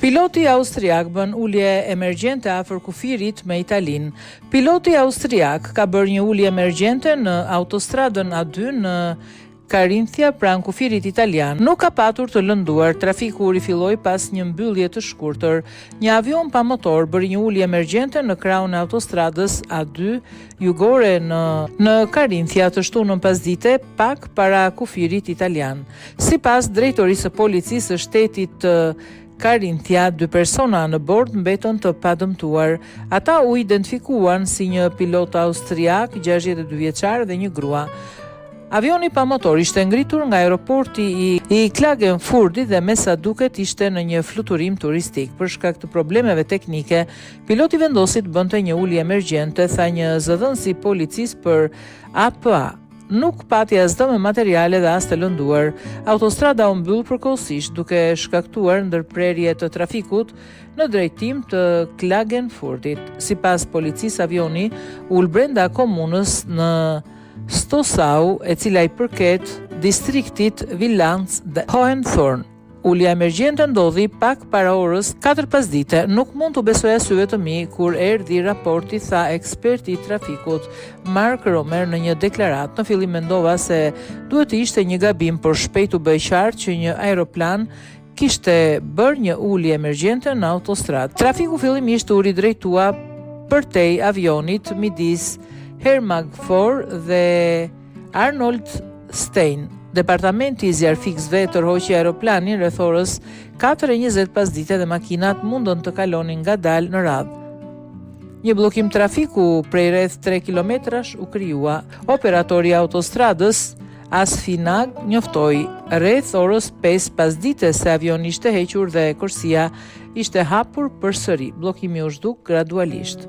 Piloti austriak bën ulje emergjente afër kufirit me Italinë. Piloti austriak ka bërë një ulje emergjente në autostradën A2 në Carinthia pranë kufirit italian. Nuk ka patur të lënduar, trafiku rifilloi pas një mbyllje të shkurtër. Një avion pa motor bëri një ulje emergjente në krahun e autostradës A2 jugore në Carinthia të shtunën pasdite pak para kufirit italian. Sipas drejtorisë së policisë së shtetit Carinthia, 2 persona në bord mbetën të padëmtuar. Ata u identifikuan si një pilot austriak, 62 vjeçar dhe një grua. Avioni pa motor ishte ngritur nga aeroporti i Klagenfurtit dhe me sa duket ishte në një fluturim turistik. Për shkak të problemeve teknike, piloti vendosi të bënte një ulje emergjente, tha një zëdhënës i policisë për APA. Nuk pati asgjë me materiale dhe as të lënduar. Autostrada u mbyll përkohësisht duke shkaktuar ndërprerje të trafikut në drejtim të Klagenfurtit. Sipas policisë, avioni ul brenda komunës në Stossau, e cila i përket distriktit Villanz dhe Hohenthorn. Ulja emergjente ndodhi pak para orës 4 pasdite. Nuk mund të besoj syve të mi kur erdhi raporti, tha eksperti i trafikut Mark Romer në një deklaratë. Në fillim mendova se duhet të ishte një gabim, por shpejt u bë qartë që një aeroplan kishte bërë një ulje emergjente në autostradë. Trafiku fillimisht u ridrejtua përtej avionit midis Hermagfor dhe Arnold Stein. Departamenti i zjarfikësve tërhoqi aeroplanin rreth orës 4:20 pasdite dhe makinat mundën të kalonin ngadalë në radhë. Një bllokim trafiku prej rreth 3 kilometrash u krijua. Operatori i autostradës Asfinag njoftoi rreth orës 5 pasdite se avioni ishte hequr dhe korsia ishte hapur përsëri. Bllokimi u zhduk gradualisht.